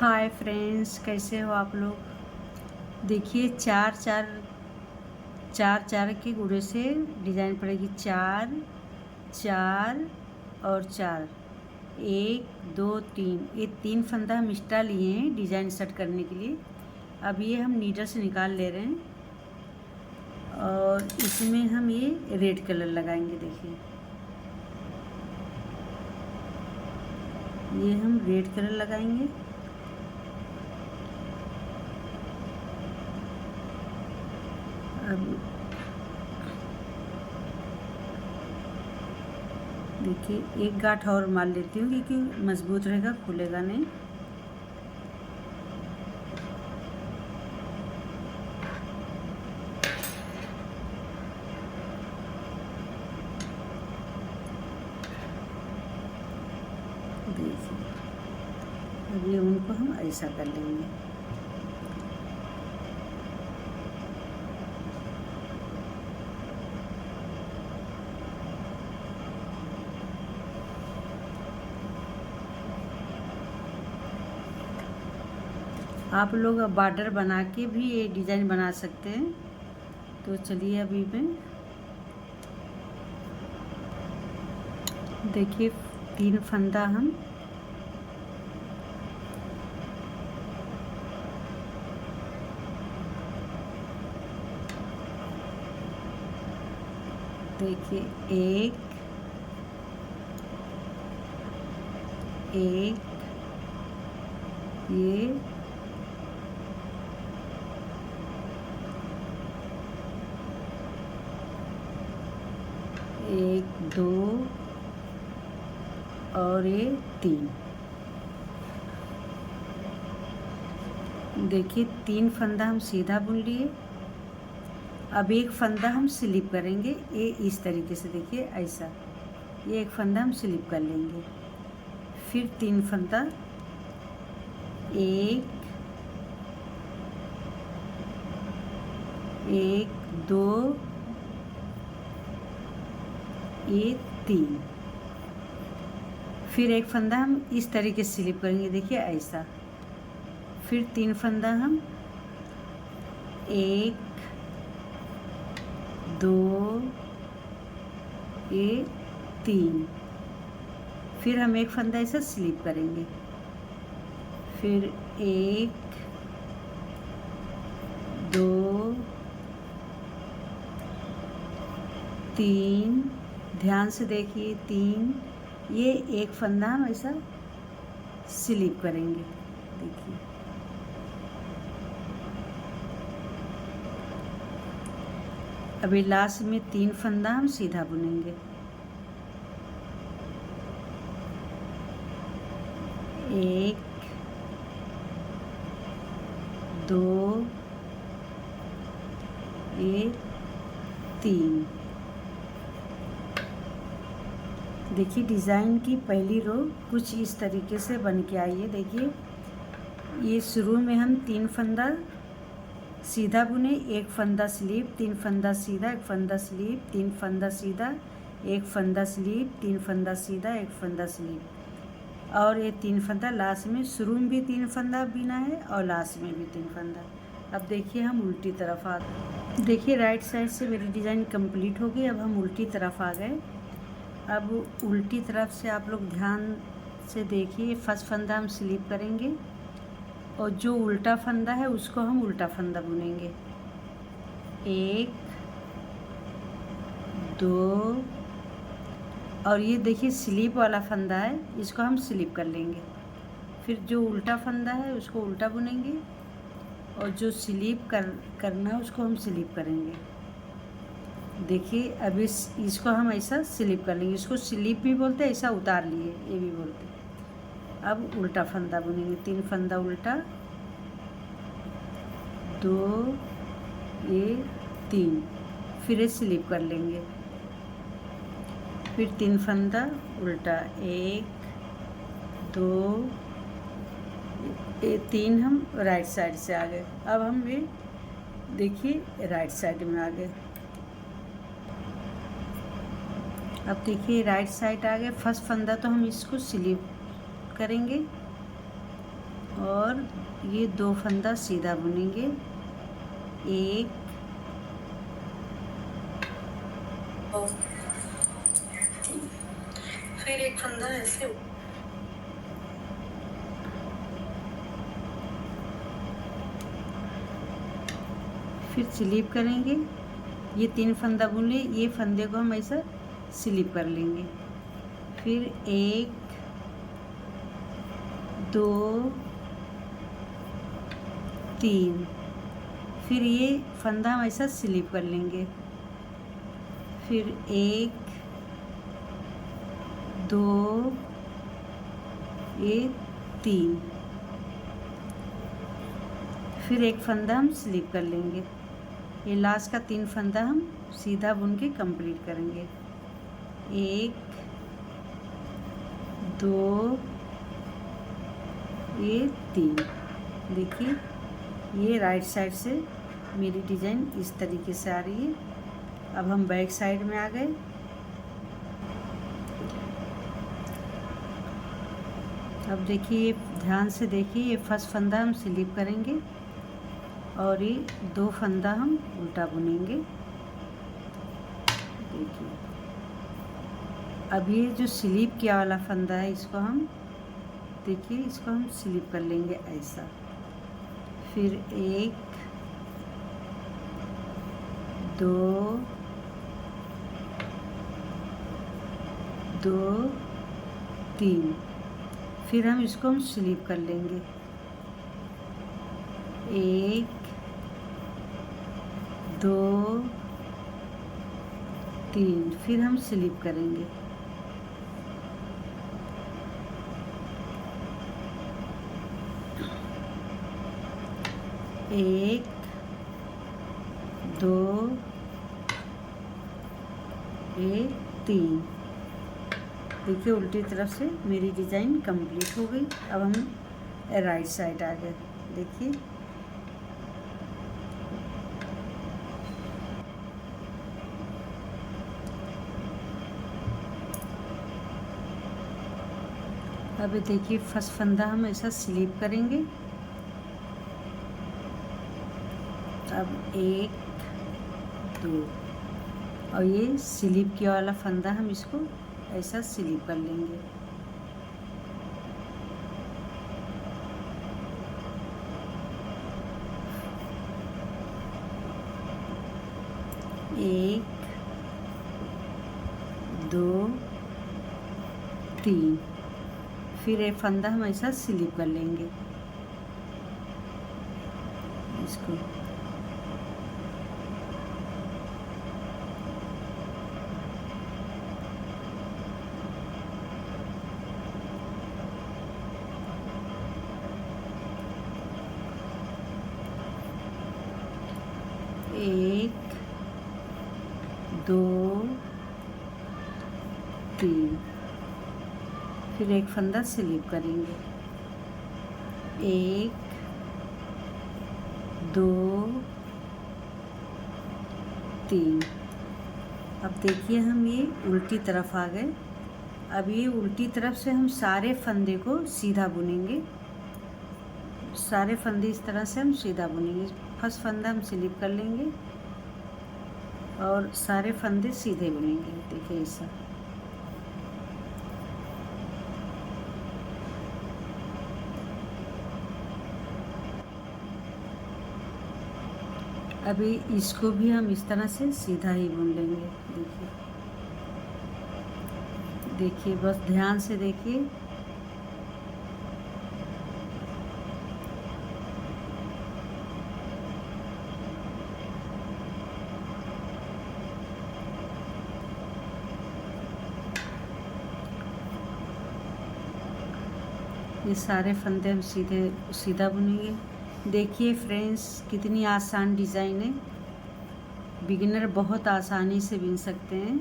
Hi friends, कैसे हो आप लोग। देखिए चार चार के गुणे से डिज़ाइन पड़ेगी। चार चार और चार, एक दो तीन, ये तीन फंदा हम एक्स्ट्रा लिए हैं डिज़ाइन सेट करने के लिए। अब ये हम नीडल से निकाल ले रहे हैं और इसमें हम ये रेड कलर लगाएंगे। देखिए ये हम रेड कलर लगाएंगे। अब देखिए एक गांठ और मार लेती हूँ क्योंकि मजबूत रहेगा, खुलेगा नहीं। देखिए अब ये उनको हम ऐसा कर लेंगे। आप लोग बॉर्डर बना के भी ये डिज़ाइन बना सकते हैं। तो चलिए अभी मैं देखिए तीन फंदा हम देखिए एक एक ये एक दो और ये तीन। देखिए तीन फंदा हम सीधा बुन लिए। अब एक फंदा हम स्लिप करेंगे, ये इस तरीके से। देखिए ऐसा, ये एक फंदा हम स्लिप कर लेंगे। फिर तीन फंदा, एक एक दो, ये तीन। फिर एक फंदा हम इस तरीके से स्लिप करेंगे। देखिए ऐसा। फिर तीन फंदा हम एक दो, ये तीन। फिर हम एक फंदा ऐसा स्लिप करेंगे। फिर एक दो तीन, ध्यान से देखिए तीन, ये एक फंदा हम ऐसा स्लिप करेंगे। देखिए अभी लास्ट में तीन फंदा हम सीधा बुनेंगे। एक दो, एक तीन। देखिए डिज़ाइन की पहली रो कुछ इस तरीके से बन के आई है। देखिए ये शुरू में हम तीन फंदा सीधा बुने, एक फंदा स्लीप, तीन फंदा सीधा, एक फंदा स्लीप, तीन फंदा सीधा, एक फंदा स्लीप, तीन फंदा सीधा, एक फंदा स्लीप, और ये तीन फंदा लास्ट में। शुरू में भी तीन फंदा बिना है और लास्ट में भी तीन फंदा। अब देखिए हम उल्टी तरफ आ गए। देखिए राइट साइड से मेरी डिज़ाइन कंप्लीट हो गई। अब हम उल्टी तरफ आ गए। अब उल्टी तरफ से आप लोग ध्यान से देखिए, फर्स्ट फंदा हम स्लिप करेंगे और जो उल्टा फंदा है उसको हम उल्टा फंदा बुनेंगे। एक दो, और ये देखिए स्लिप वाला फंदा है, इसको हम स्लिप कर लेंगे। फिर जो उल्टा फंदा है उसको उल्टा बुनेंगे और जो स्लिप करना है उसको हम स्लिप करेंगे। देखिए अब इसको हम ऐसा स्लिप कर लेंगे। इसको स्लिप भी बोलते हैं, ऐसा उतार लिए ये भी बोलते हैं। अब उल्टा फंदा बुनेंगे। तीन फंदा उल्टा, दो, ये तीन, फिर स्लिप कर लेंगे। फिर तीन फंदा उल्टा, एक दो, ये तीन। हम राइट साइड से आ गए। अब हम ये देखिए राइट साइड में आ गए। अब देखिए राइट साइड आ गए। फर्स्ट फंदा तो हम इसको स्लिप करेंगे और ये 2 फंदा सीधा बुनेंगे, एक फिर एक फंदा ऐसे, फिर स्लिप करेंगे। ये 3 फंदा बुन लिए, ये फंदे को हम ऐसा स्लिप कर लेंगे। फिर 1 2 3, फिर ये फंदा हम ऐसा स्लिप कर लेंगे। फिर 1 2 ये 3, फिर एक फंदा हम स्लिप कर लेंगे। ये लास्ट का 3 फंदा हम सीधा बुन के कंप्लीट करेंगे। 1 2 ये 3। देखिए ये राइट साइड से मेरी डिज़ाइन इस तरीके से आ रही है। अब हम बैक साइड में आ गए। अब देखिए, ध्यान से देखिए, ये फर्स्ट फंदा हम स्लिप करेंगे और ये 2 फंदा हम उल्टा बुनेंगे। देखिए अब ये जो स्लिप किया वाला फंदा है, इसको हम देखिए, इसको हम स्लिप कर लेंगे ऐसा। फिर 1 2 2 3, फिर हम इसको हम स्लिप कर लेंगे। 1 2 3, फिर हम स्लिप करेंगे। 1 2 3। देखिए उल्टी तरफ से मेरी डिज़ाइन कंप्लीट हो गई। अब हम राइट साइड आ गए। देखिए अब देखिए, फर्स्ट फंदा हम ऐसा स्लिप करेंगे। अब 1 2, और ये स्लिप किया वाला फंदा हम इसको ऐसा स्लिप कर लेंगे। एक 2 3, फिर एक फंदा हम ऐसा स्लिप कर लेंगे इसको। एक 2 3, फिर एक फंदा स्लिप करेंगे। 1 2 3। अब देखिए हम ये उल्टी तरफ आ गए। अब ये उल्टी तरफ से हम सारे फंदे को सीधा बुनेंगे। सारे फंदे इस तरह से हम सीधा बुनेंगे। फर्स्ट फंदा हम स्लिप कर लेंगे और सारे फंदे सीधे बुनेंगे। देखिए ऐसा। अभी इसको भी हम इस तरह से सीधा ही बुन लेंगे। देखिए देखिए, बस ध्यान से देखिए। ये सारे फंदे हम सीधा बुनेंगे। देखिए फ्रेंड्स, कितनी आसान डिज़ाइन है। बिगिनर बहुत आसानी से बुन सकते हैं।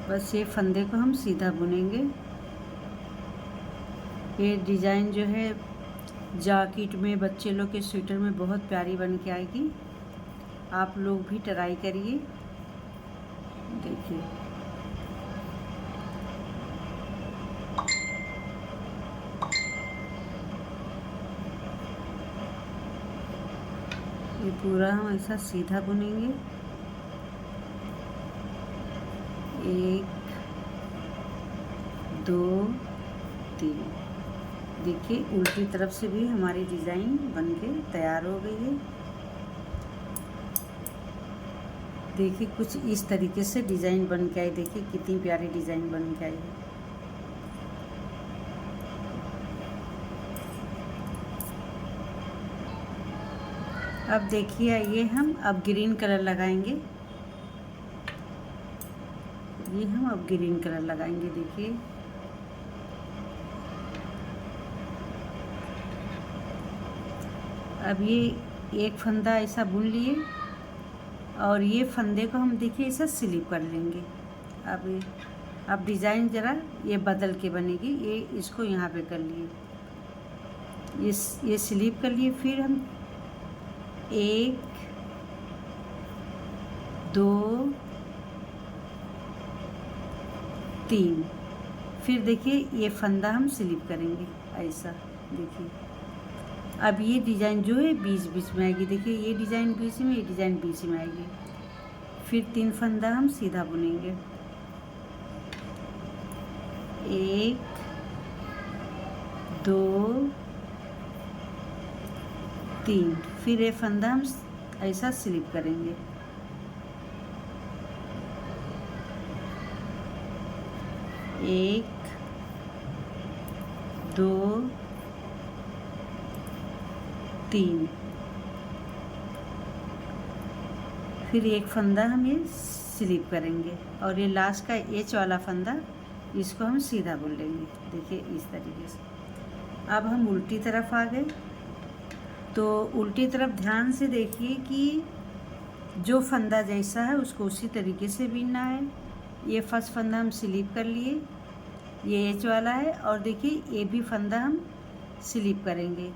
बस ये फंदे को हम सीधा बुनेंगे। ये डिज़ाइन जो है जैकेट में, बच्चे लोग के स्वेटर में बहुत प्यारी बन के आएगी। आप लोग भी ट्राई करिए। देखिए ये पूरा हम ऐसा सीधा बुनेंगे। 1 2 3। देखिए उल्टी तरफ से भी हमारी डिज़ाइन बनके तैयार हो गई है। देखिए कुछ इस तरीके से डिज़ाइन बन के आई। देखिए कितनी प्यारी डिज़ाइन बन के आई है। अब देखिए ये हम अब ग्रीन कलर लगाएंगे। ये हम अब ग्रीन कलर लगाएंगे। देखिए अब ये एक फंदा ऐसा बुन लिए और ये फंदे को हम देखिए ऐसा स्लिप कर लेंगे। अब डिज़ाइन ज़रा ये बदल के बनेगी। ये इसको यहाँ पे कर लिए, ये स्लिप कर लिए। फिर हम 1 2 3, फिर देखिए ये फंदा हम स्लिप करेंगे ऐसा। देखिए अब ये डिज़ाइन जो है बीच बीच में आएगी। देखिए ये डिज़ाइन बीच में, ये डिज़ाइन बीच में आएगी। फिर 3 फंदा हम सीधा बुनेंगे। 1 2 3, फिर ये फंदा हम ऐसा स्लिप करेंगे। 1 2 3, फिर एक फंदा हम ये स्लिप करेंगे और ये लास्ट का एच वाला फंदा इसको हम सीधा बुन लेंगे। देखिए इस तरीके से। अब हम उल्टी तरफ आ गए। तो उल्टी तरफ ध्यान से देखिए कि जो फंदा जैसा है उसको उसी तरीके से बीनना है। ये फर्स्ट फंदा हम स्लिप कर लिए, ये एच वाला है, और देखिए ये भी फंदा हम स्लिप करेंगे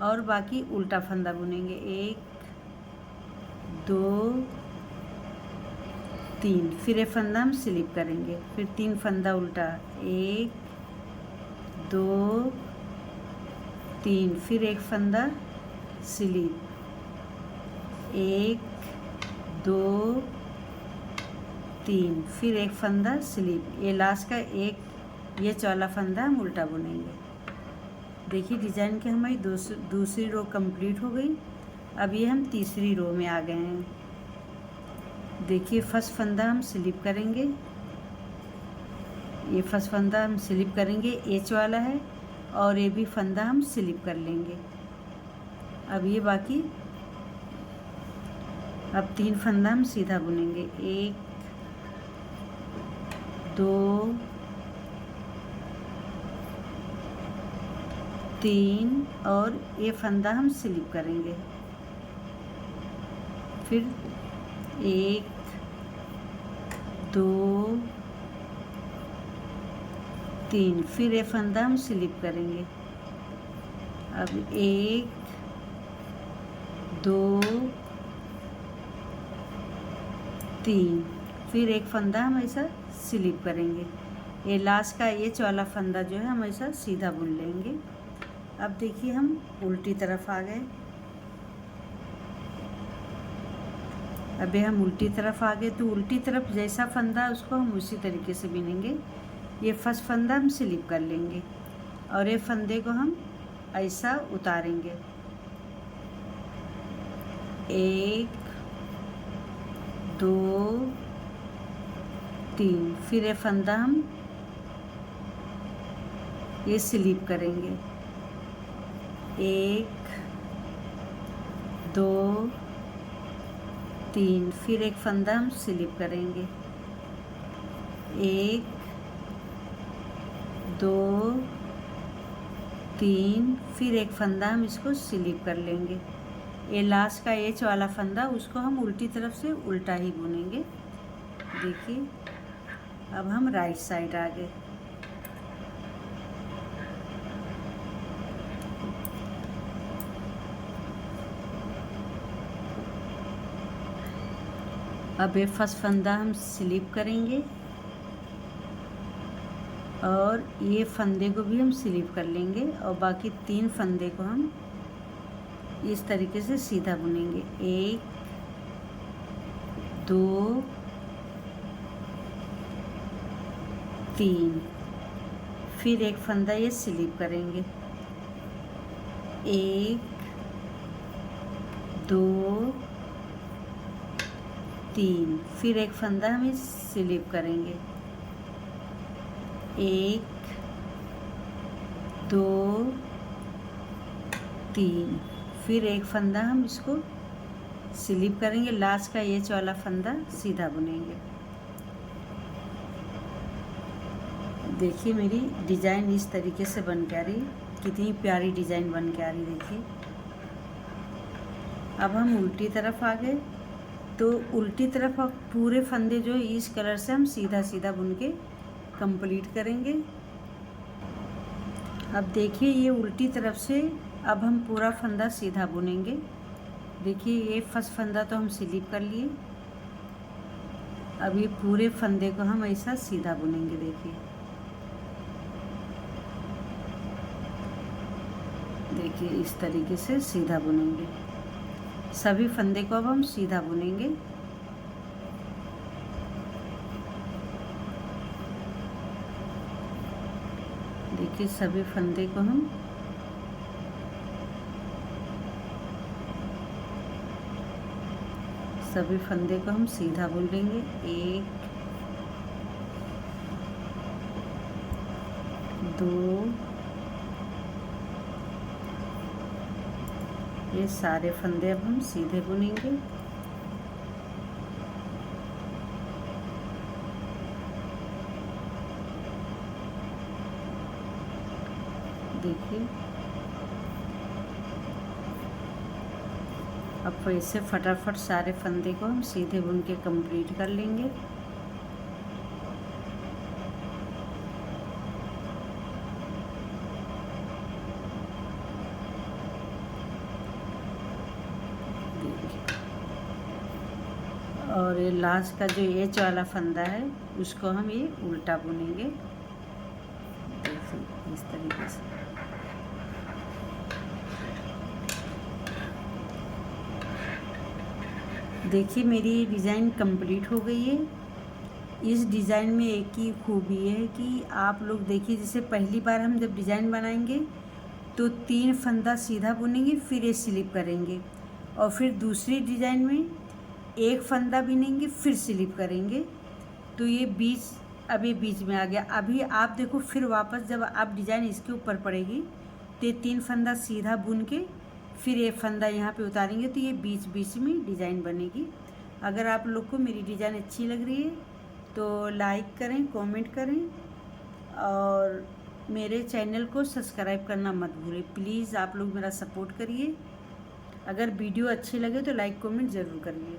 और बाकी उल्टा फंदा बुनेंगे। 1 2 3, फिर ये फंदा हम स्लिप करेंगे। फिर 3 फंदा उल्टा, 1 2 3, फिर एक फंदा स्लिप, 1 2 3, फिर एक फंदा स्लिप। ये लास्ट का ये चौला फंदा हम उल्टा बुनेंगे। देखिए डिज़ाइन की हमारी दूसरी रो कंप्लीट हो गई। अब ये हम तीसरी रो में आ गए हैं। देखिए फर्स्ट फंदा हम स्लिप करेंगे, ये फर्स्ट फंदा हम स्लिप करेंगे, एच वाला है, और ये भी फंदा हम स्लिप कर लेंगे। अब ये बाकी अब 3 फंदा हम सीधा बुनेंगे। 1 2 3, और ये फंदा हम स्लिप करेंगे। फिर 1 2 3, फिर ये फंदा हम स्लिप करेंगे। अब 1 2 3, फिर एक फंदा हम ऐसा स्लिप करेंगे। ये लास्ट का ये वाला फंदा जो है हम ऐसा सीधा बुन लेंगे। अब देखिए हम उल्टी तरफ आ गए। अभी हम उल्टी तरफ आ गए, तो उल्टी तरफ जैसा फंदा उसको हम उसी तरीके से बिनेंगे। ये फर्स्ट फंदा हम स्लिप कर लेंगे और ये फंदे को हम ऐसा उतारेंगे। 1 2 3, फिर ये फंदा हम ये स्लिप करेंगे। 1 2 3, फिर एक फंदा हम स्लिप करेंगे। 1 2 3, फिर एक फंदा हम इसको स्लिप कर लेंगे। ये लास्ट का एच वाला फंदा उसको हम उल्टी तरफ से उल्टा ही बुनेंगे। देखिए अब हम राइट साइड आ गए। अब ये फर्स्ट फंदा हम स्लिप करेंगे और ये फंदे को भी हम स्लिप कर लेंगे और बाकी 3 फंदे को हम इस तरीके से सीधा बुनेंगे। 1 2 3, फिर एक फंदा ये स्लिप करेंगे। 1 2 3, फिर एक फंदा हम स्लिप करेंगे। 1 2 3, फिर एक फंदा हम इसको स्लिप करेंगे। लास्ट का ये वाला फंदा सीधा बुनेंगे। देखिए मेरी डिज़ाइन इस तरीके से बन के आ रही, कितनी प्यारी डिज़ाइन बन के आ रही। देखिए अब हम उल्टी तरफ आ गए, तो उल्टी तरफ अब पूरे फंदे जो इस कलर से हम सीधा सीधा बुन के कंप्लीट करेंगे। अब देखिए ये उल्टी तरफ से अब हम पूरा फंदा सीधा बुनेंगे। देखिए ये फर्स्ट फंदा तो हम स्लिप कर लिए, अब ये पूरे फंदे को हम ऐसा सीधा बुनेंगे। देखिए इस तरीके से सीधा बुनेंगे। सभी फंदे को अब हम सीधा बुनेंगे। देखिए सभी फंदे को हम सीधा बुन लेंगे। 1 2, ये सारे फंदे अब हम सीधे बुनेंगे। देखिए अब ऐसे फटाफट सारे फंदे को हम सीधे बुन के कंप्लीट कर लेंगे। और ये लास्ट का जो एच वाला फंदा है उसको हम ये उल्टा बुनेंगे। देखिए इस तरीके से। देखिए मेरी डिज़ाइन कंप्लीट हो गई है। इस डिज़ाइन में एक ही खूबी है कि आप लोग देखिए, जैसे पहली बार हम जब डिज़ाइन बनाएंगे तो 3 फंदा सीधा बुनेंगे, फिर ये स्लिप करेंगे, और फिर दूसरी डिज़ाइन में 1 फंदा बुनेंगे फिर स्लिप करेंगे। तो ये बीच में आ गया। अभी आप देखो फिर वापस जब आप डिज़ाइन इसके ऊपर पड़ेगी तो ये 3 फंदा सीधा बुन के फिर ये फंदा यहाँ पे उतारेंगे, तो ये बीच में डिज़ाइन बनेगी। अगर आप लोग को मेरी डिज़ाइन अच्छी लग रही है तो लाइक करें, कमेंट करें, और मेरे चैनल को सब्सक्राइब करना मत भूलें। प्लीज़ आप लोग मेरा सपोर्ट करिए। अगर वीडियो अच्छी लगे तो लाइक कमेंट ज़रूर करिए।